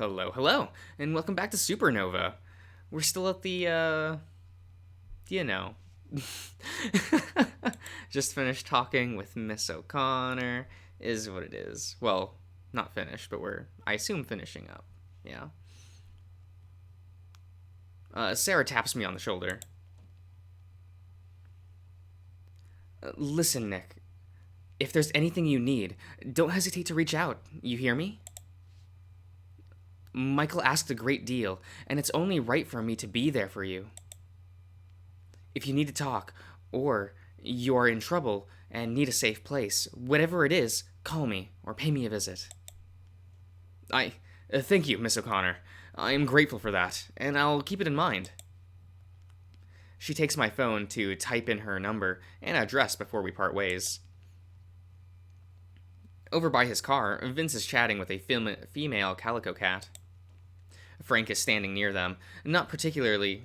Hello, hello, and welcome back to Supernova. We're still at you know. Just finished talking with Miss O'Connor, is what it is. Well, not finished, but I assume, finishing up. Yeah. Sarah taps me on the shoulder. Listen, Nick. If there's anything you need, don't hesitate to reach out. You hear me? Michael asked a great deal, and it's only right for me to be there for you. If you need to talk, or you are in trouble and need a safe place, whatever it is, call me or pay me a visit. Thank you, Miss O'Connor. I am grateful for that, and I'll keep it in mind. She takes my phone to type in her number and address before we part ways. Over by his car, Vince is chatting with a female calico cat. Frank is standing near them, not participating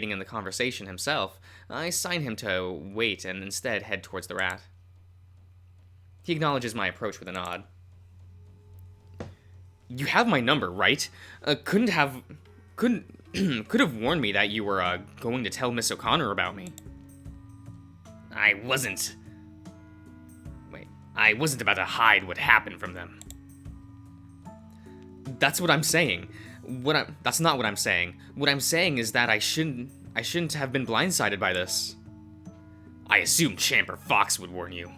in the conversation himself. I sign him to wait and instead head towards the rat. He acknowledges my approach with a nod. You have my number, right? Could have warned me that you were going to tell Miss O'Connor about me. I wasn't about to hide what happened from them. That's what I'm saying. That's not what I'm saying. What I'm saying is that I shouldn't have been blindsided by this. I assumed Champ or Fox would warn you.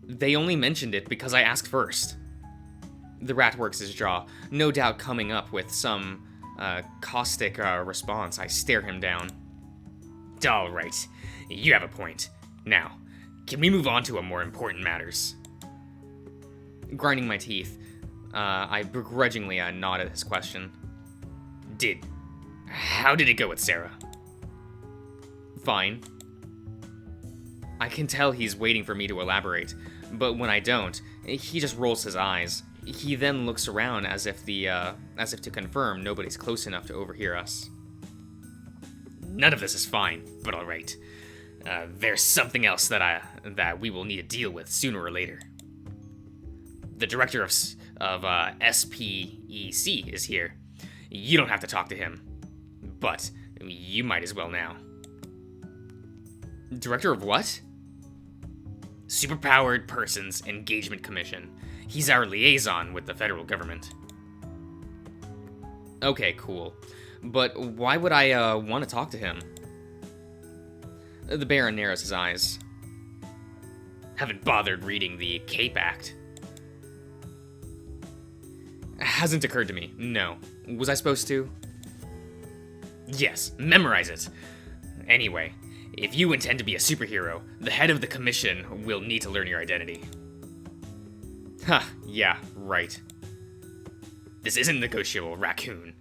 They only mentioned it because I asked first. The rat works his jaw, no doubt coming up with some caustic response. I stare him down. All right, you have a point. Now, can we move on to more important matters? Grinding my teeth, I begrudgingly nod at his question. How did it go with Sarah? Fine. I can tell he's waiting for me to elaborate, but when I don't, he just rolls his eyes. He then looks around as if to confirm nobody's close enough to overhear us. None of this is fine, but all right. There's something else that we will need to deal with sooner or later. The director of SPEC is here. You don't have to talk to him, but you might as well now. Director of what? Superpowered Persons Engagement Commission. He's our liaison with the federal government. Okay, cool. But why would I want to talk to him? The Baron narrows his eyes. Haven't bothered reading the CAPE Act. Hasn't occurred to me, no. Was I supposed to? Yes, memorize it. Anyway, if you intend to be a superhero, the head of the commission will need to learn your identity. Yeah, right. This isn't negotiable, Raccoon.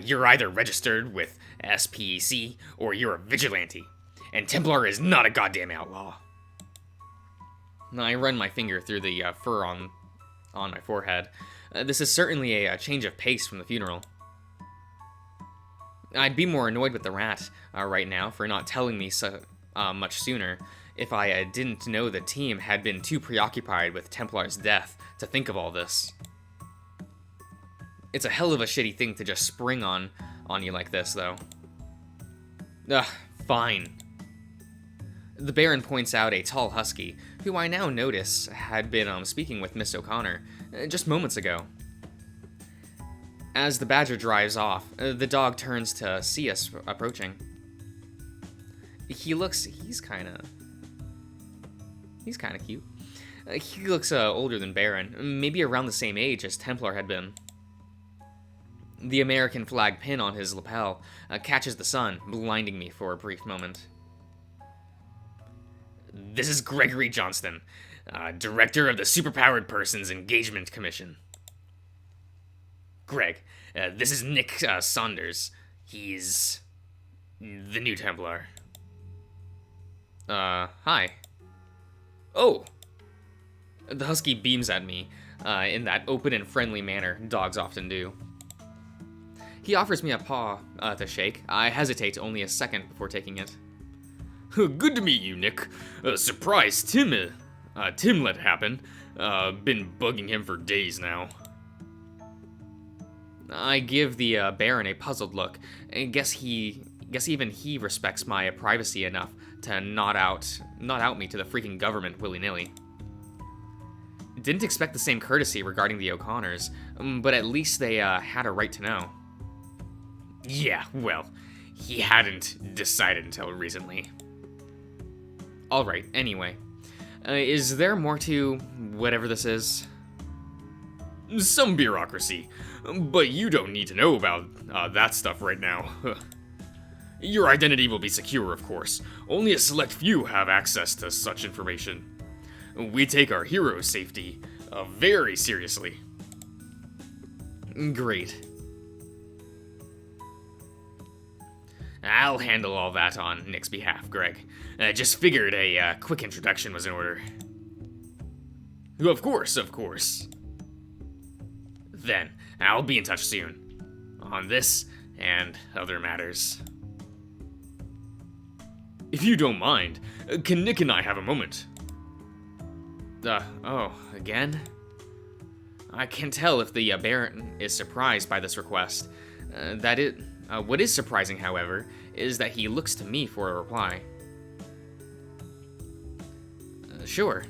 You're either registered with SPEC or you're a vigilante. And Templar is not a goddamn outlaw. I run my finger through the fur on my forehead. This is certainly a change of pace from the funeral. I'd be more annoyed with the rat right now for not telling me so much sooner if I didn't know the team had been too preoccupied with Templar's death to think of all this. It's a hell of a shitty thing to just spring on you like this, though. Fine. The Baron points out a tall husky, who I now notice had been speaking with Miss O'Connor just moments ago. As the badger drives off, the dog turns to see us approaching. He's kind of cute. He looks older than Baron, maybe around the same age as Templar had been. The American flag pin on his lapel catches the sun, blinding me for a brief moment. This is Gregory Johnston, director of the Superpowered Persons Engagement Commission. Greg, this is Nick Saunders. He's the new Templar. Hi. Oh! The husky beams at me in that open and friendly manner dogs often do. He offers me a paw to shake. I hesitate only a second before taking it. Good to meet you, Nick. Surprise, Tim let it happen. Been bugging him for days now. I give the Baron a puzzled look, and guess even he respects my privacy enough to not out me to the freaking government willy-nilly. Didn't expect the same courtesy regarding the O'Connors, but at least they had a right to know. Yeah, well, he hadn't decided until recently. Alright, anyway. Is there more to whatever this is? Some bureaucracy, but you don't need to know about that stuff right now. Your identity will be secure, of course. Only a select few have access to such information. We take our heroes' safety very seriously. Great. I'll handle all that on Nick's behalf, Greg. Just figured a quick introduction was in order. Of course, of course. Then, I'll be in touch soon. On this and other matters. If you don't mind, can Nick and I have a moment? Oh, again? I can tell if the Baron is surprised by this request. What is surprising, however, is that he looks to me for a reply. Sure.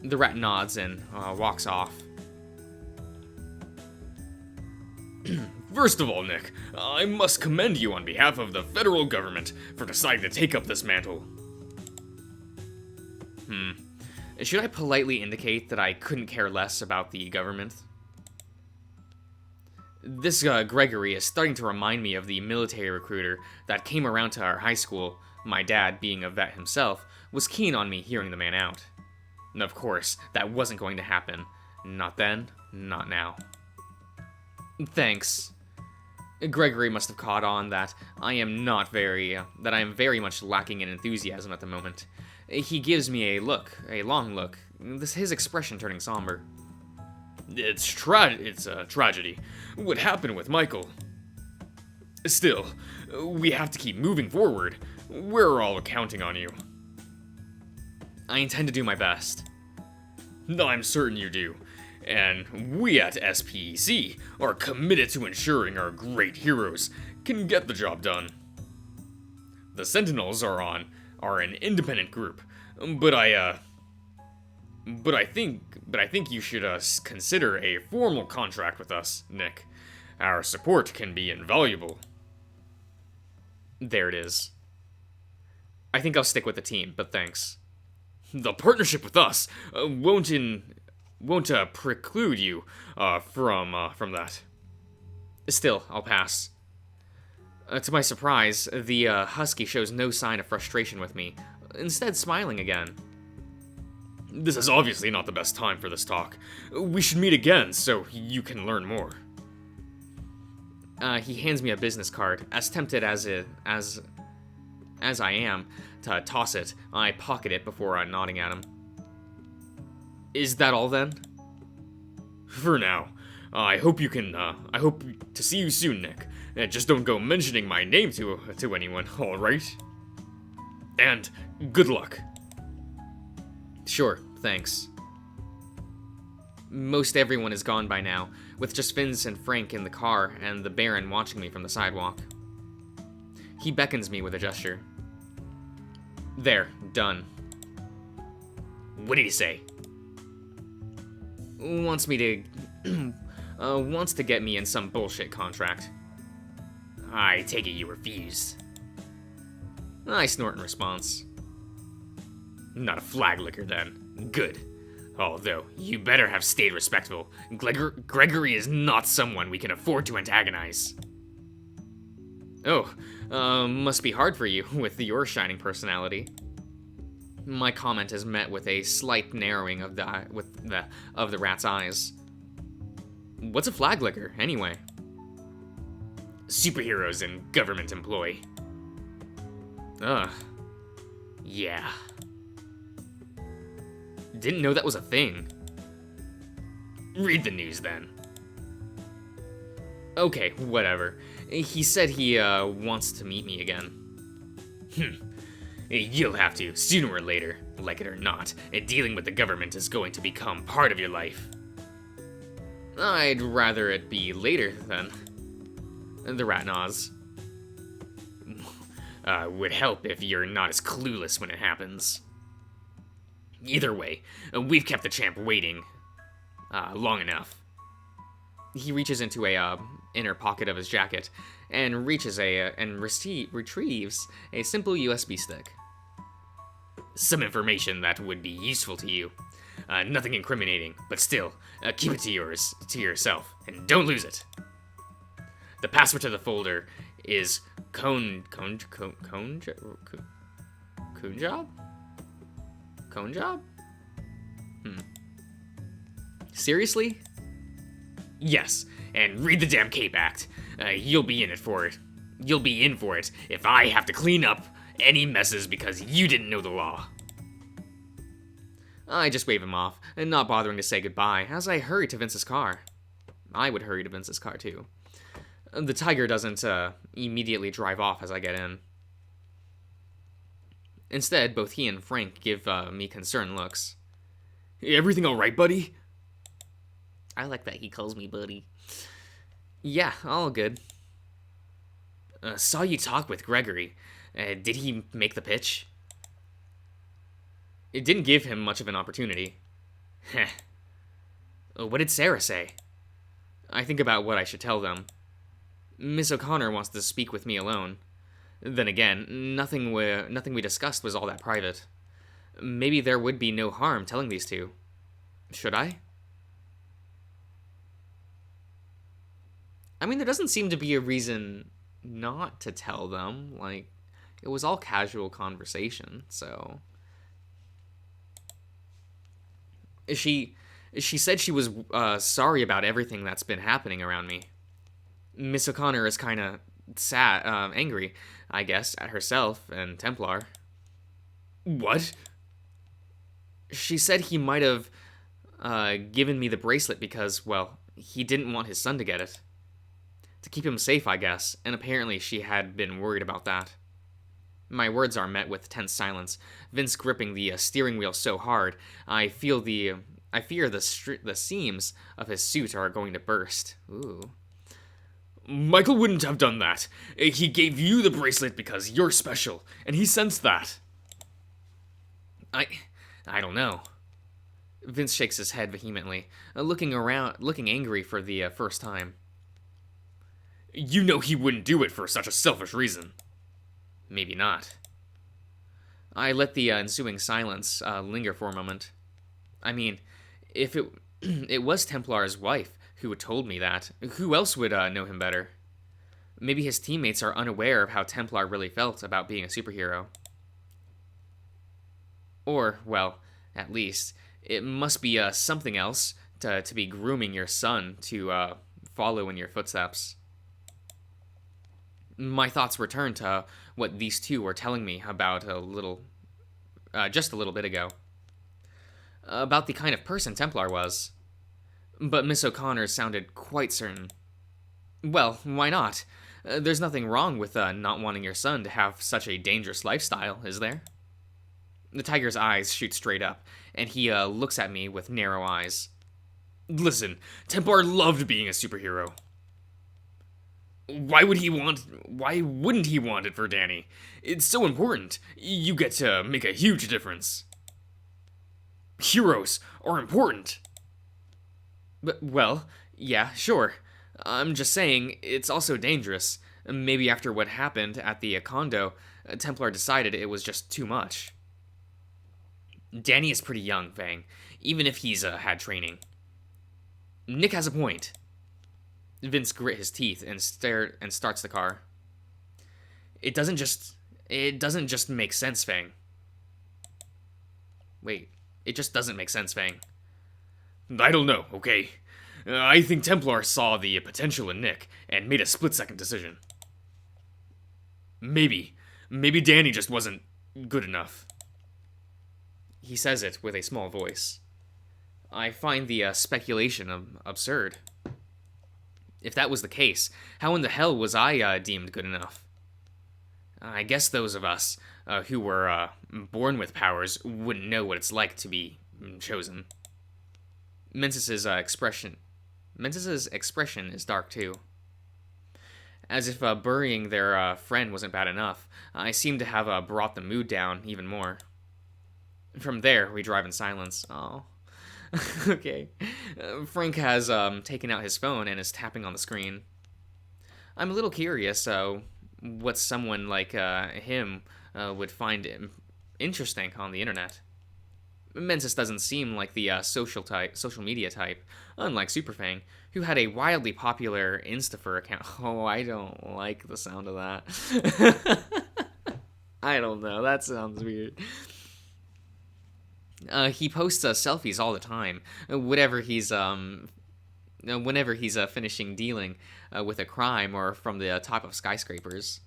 The rat nods and walks off. First of all, Nick, I must commend you on behalf of the federal government for deciding to take up this mantle. Should I politely indicate that I couldn't care less about the government? This Gregory is starting to remind me of the military recruiter that came around to our high school. My dad, being a vet himself, was keen on me hearing the man out. And of course, that wasn't going to happen. Not then, not now. Thanks. Gregory must have caught on that I am very much lacking in enthusiasm at the moment. He gives me a long look, his expression turning somber. It's a tragedy. What happened with Michael? Still, we have to keep moving forward. We're all counting on you. I intend to do my best. I'm certain you do. And we at SPEC are committed to ensuring our great heroes can get the job done. The Sentinels are an independent group, but I think you should consider a formal contract with us, Nick. Our support can be invaluable. There it is. I think I'll stick with the team, but thanks. The partnership with us won't preclude you from that. Still, I'll pass. To my surprise, the Husky shows no sign of frustration with me, instead smiling again. This is obviously not the best time for this talk. We should meet again so you can learn more. He hands me a business card. As tempted as I am to toss it, I pocket it before nodding at him. Is that all then? For now. I hope to see you soon, Nick. Just don't go mentioning my name to anyone, alright? And good luck. Sure, thanks. Most everyone is gone by now, with just Vince and Frank in the car and the Baron watching me from the sidewalk. He beckons me with a gesture. There, done. What did he say? Wants to get me in some bullshit contract. I take it you refused. I snort in response. Not a flag licker then. Good. Although, you better have stayed respectful. Gregory is not someone we can afford to antagonize. Oh, must be hard for you with your shining personality. My comment is met with a slight narrowing of the rat's eyes. What's a flag licker, anyway? Superheroes in government employ. Ugh. Yeah. Didn't know that was a thing. Read the news then. Okay, whatever. He said he wants to meet me again. You'll have to, sooner or later, like it or not. Dealing with the government is going to become part of your life. I'd rather it be later then. The rat nods. Would help if you're not as clueless when it happens. Either way, we've kept the champ waiting long enough. He reaches into a inner pocket of his jacket and retrieves a simple USB stick. Some information that would be useful to you. Nothing incriminating, but still, keep it to yourself, and don't lose it. The password to the folder is Conjob? Conjob? Seriously? Yes, and read the damn Cape Act. You'll be in for it if I have to clean up any messes because you didn't know the law. I just wave him off, and not bothering to say goodbye, as I hurry to Vince's car. I would hurry to Vince's car, too. The tiger doesn't immediately drive off as I get in. Instead, both he and Frank give me concerned looks. Everything alright, buddy? I like that he calls me buddy. Yeah, all good. Saw you talk with Gregory. Did he make the pitch? It didn't give him much of an opportunity. Heh. What did Sarah say? I think about what I should tell them. Miss O'Connor wants to speak with me alone. Then again, nothing we discussed was all that private. Maybe there would be no harm telling these two. Should I? I mean, there doesn't seem to be a reason not to tell them. Like, it was all casual conversation, so... She said she was sorry about everything that's been happening around me. Miss O'Connor is kind of angry, I guess, at herself and Templar. What? She said he might have given me the bracelet because, well, he didn't want his son to get it. To keep him safe, I guess, and apparently she had been worried about that. My words are met with tense silence, Vince gripping the steering wheel so hard, I fear the seams of his suit are going to burst. Ooh. Michael wouldn't have done that. He gave you the bracelet because you're special, and he sensed that. I don't know. Vince shakes his head vehemently, looking angry for the first time. You know he wouldn't do it for such a selfish reason. Maybe not. I let the ensuing silence linger for a moment. I mean, if it was Templar's wife who had told me that, who else would know him better? Maybe his teammates are unaware of how Templar really felt about being a superhero. Or, well, at least, it must be something else to be grooming your son to follow in your footsteps. My thoughts return to what these two were telling me about just a little bit ago. About the kind of person Templar was. But Miss O'Connor sounded quite certain. Well, why not? There's nothing wrong with not wanting your son to have such a dangerous lifestyle, is there? The tiger's eyes shoot straight up, and he looks at me with narrow eyes. Listen, Templar loved being a superhero. Why wouldn't he want it for Danny? It's so important. You get to make a huge difference. Heroes are important. But, well, yeah, sure. I'm just saying, it's also dangerous. Maybe after what happened at the condo, Templar decided it was just too much. Danny is pretty young, Fang, even if he's had training. Nick has a point. Vince grit his teeth and starts the car. It doesn't just make sense, Fang. Wait, it just doesn't make sense, Fang. I don't know, okay? I think Templar saw the potential in Nick and made a split-second decision. Maybe Danny just wasn't good enough. He says it with a small voice. I find the speculation absurd. If that was the case, how in the hell was I deemed good enough? I guess those of us who were born with powers wouldn't know what it's like to be chosen. Mentis's expression is dark too. As if burying their friend wasn't bad enough, I seem to have brought the mood down even more. From there, we drive in silence. Oh. Okay. Frank has taken out his phone and is tapping on the screen. I'm a little curious what someone like him would find interesting on the internet. Mentis doesn't seem like the social media type, unlike Superfang, who had a wildly popular Instafer account. Oh, I don't like the sound of that. I don't know, that sounds weird. He posts selfies all the time, whenever he's finishing dealing with a crime or from the top of skyscrapers.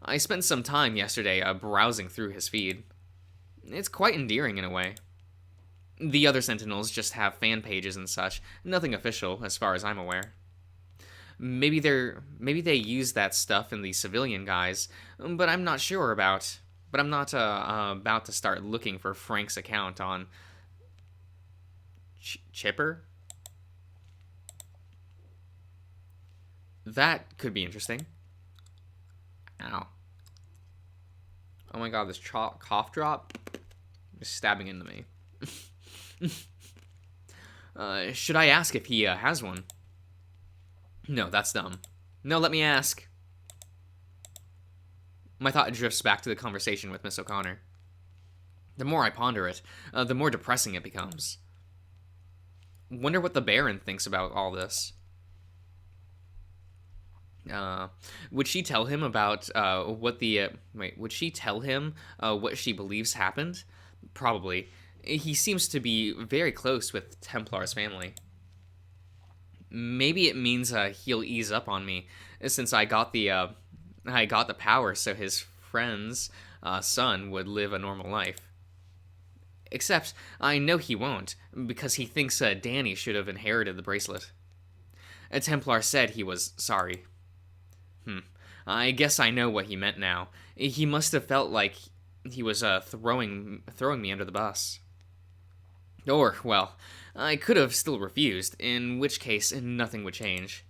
I spent some time yesterday browsing through his feed. It's quite endearing in a way. The other Sentinels just have fan pages and such, nothing official as far as I'm aware. Maybe they use that stuff in the civilian guise, but I'm not sure about. But I'm not about to start looking for Frank's account on Chipper. That could be interesting. Ow. Oh my god, this cough drop is stabbing into me. Should I ask if he has one? No, that's dumb. No, let me ask. My thought drifts back to the conversation with Miss O'Connor. The more I ponder it, the more depressing it becomes. Wonder what the Baron thinks about all this. Would she tell him about would she tell him what she believes happened? Probably. He seems to be very close with Templar's family. Maybe it means he'll ease up on me, since I got the power so his friend's son would live a normal life. Except, I know he won't, because he thinks Danny should have inherited the bracelet. A Templar said he was sorry. I guess I know what he meant now. He must have felt like he was throwing me under the bus. Or, well, I could have still refused, in which case nothing would change.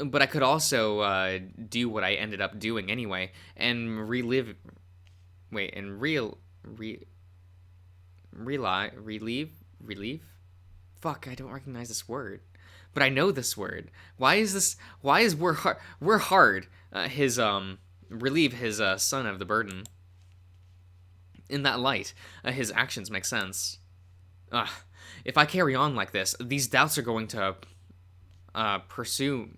But I could also do what I ended up doing anyway, and relieve? Fuck, I don't recognize this word. But I know this word. Why is we're hard relieve his son of the burden? In that light, his actions make sense. If I carry on like this, these doubts are going to pursue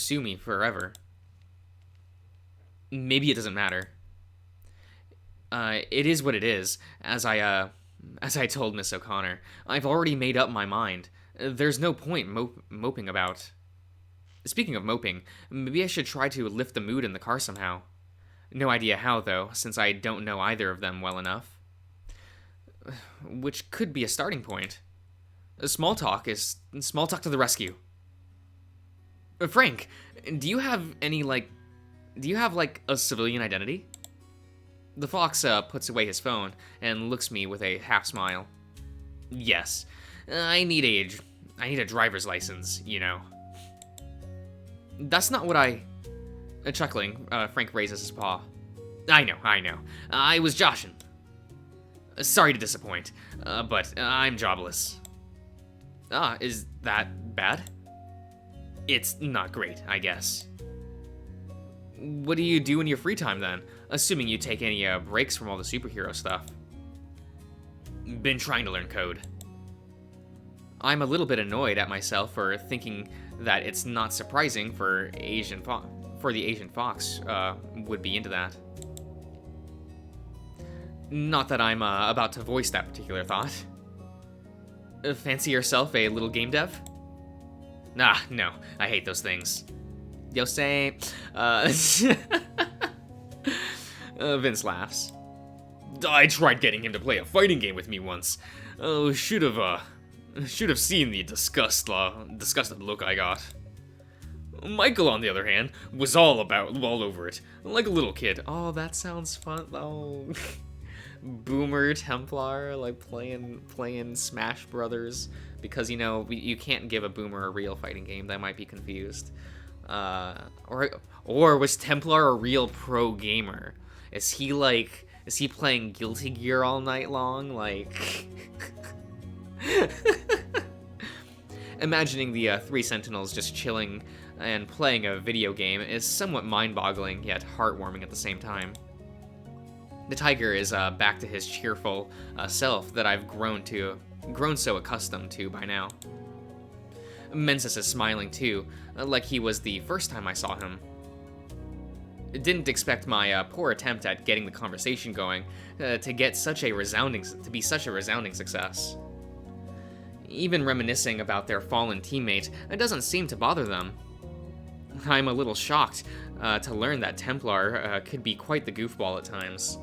me forever. Maybe it doesn't matter. It is what it is, as I told Miss O'Connor. I've already made up my mind. There's no point moping about. Speaking of moping, maybe I should try to lift the mood in the car somehow. No idea how, though, since I don't know either of them well enough. Which could be a starting point. Small talk to the rescue. Frank, do you have a civilian identity? The fox puts away his phone and looks me with a half smile. Yes, I need a driver's license, you know. That's not what I... Chuckling, Frank raises his paw. I know. I was joshing. Sorry to disappoint, but I'm jobless. Is that bad? It's not great, I guess. What do you do in your free time, then? Assuming you take any breaks from all the superhero stuff. Been trying to learn code. I'm a little bit annoyed at myself for thinking that it's not surprising for the Asian Fox would be into that. Not that I'm about to voice that particular thought. Fancy yourself a little game dev? No, I hate those things. Yo say, Vince laughs. I tried getting him to play a fighting game with me once. Oh, should have seen the disgusted look I got. Michael, on the other hand, was all over it, like a little kid. Oh, that sounds fun. Oh, Boomer Templar, like playing Smash Brothers, because you can't give a boomer a real fighting game. That might be confused. Or was Templar a real pro gamer? Is he playing Guilty Gear all night long? Like, imagining the three Sentinels just chilling and playing a video game is somewhat mind-boggling yet heartwarming at the same time. The tiger is back to his cheerful self that I've grown so accustomed to by now. Mensis is smiling too, like he was the first time I saw him. Didn't expect my poor attempt at getting the conversation going to be such a resounding success. Even reminiscing about their fallen teammate doesn't seem to bother them. I'm a little shocked to learn that Templar could be quite the goofball at times.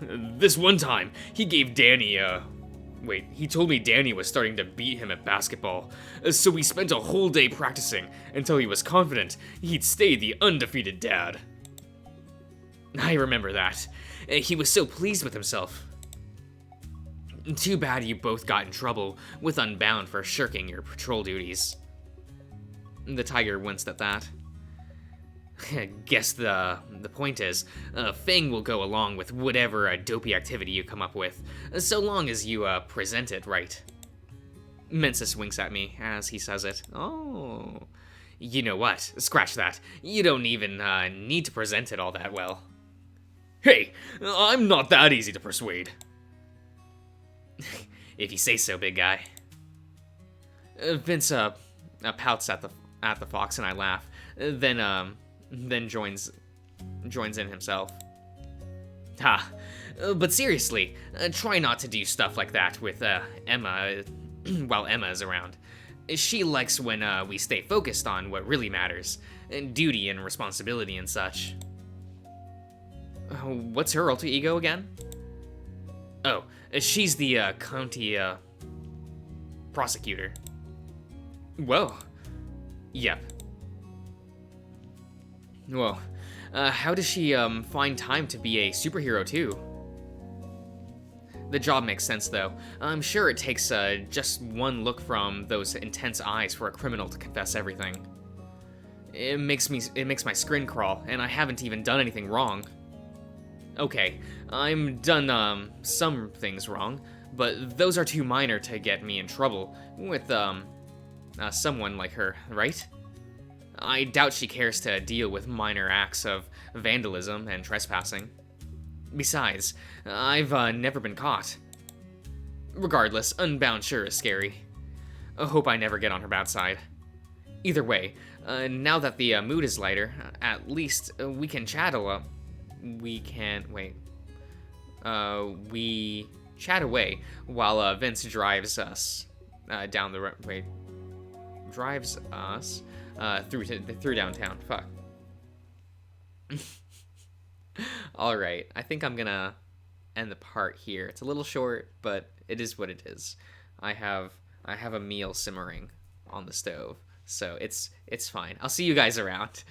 This one time, he gave Danny he told me Danny was starting to beat him at basketball, so we spent a whole day practicing until he was confident he'd stay the undefeated dad. I remember that. He was so pleased with himself. Too bad you both got in trouble with Unbound for shirking your patrol duties. The tiger winced at that. Guess the point is, Fang will go along with whatever dopey activity you come up with, so long as you present it right. Mensis winks at me as he says it. Oh, you know what? Scratch that. You don't even need to present it all that well. Hey, I'm not that easy to persuade. If you say so, big guy. Vince pouts at the fox, and I laugh. Then joins in himself. Ha! But seriously, try not to do stuff like that with Emma while Emma is around. She likes when we stay focused on what really matters, duty and responsibility and such. What's her alter ego again? Oh, she's the county prosecutor. Whoa. Yep. Whoa. How does she find time to be a superhero too? The job makes sense though. I'm sure it takes just one look from those intense eyes for a criminal to confess everything. It makes my skin crawl, and I haven't even done anything wrong. Okay, I'm done some things wrong, but those are too minor to get me in trouble with someone like her, right? I doubt she cares to deal with minor acts of vandalism and trespassing. Besides, I've never been caught. Regardless, Unbound sure is scary. I hope I never get on her bad side. Either way, now that the mood is lighter, at least we can chat a lot. We chat away while Vince drives us down the road. Drives us through downtown. Fuck. All right, I think I'm gonna end the part here. It's a little short, but it is what it is. I have a meal simmering on the stove, so it's fine. I'll see you guys around.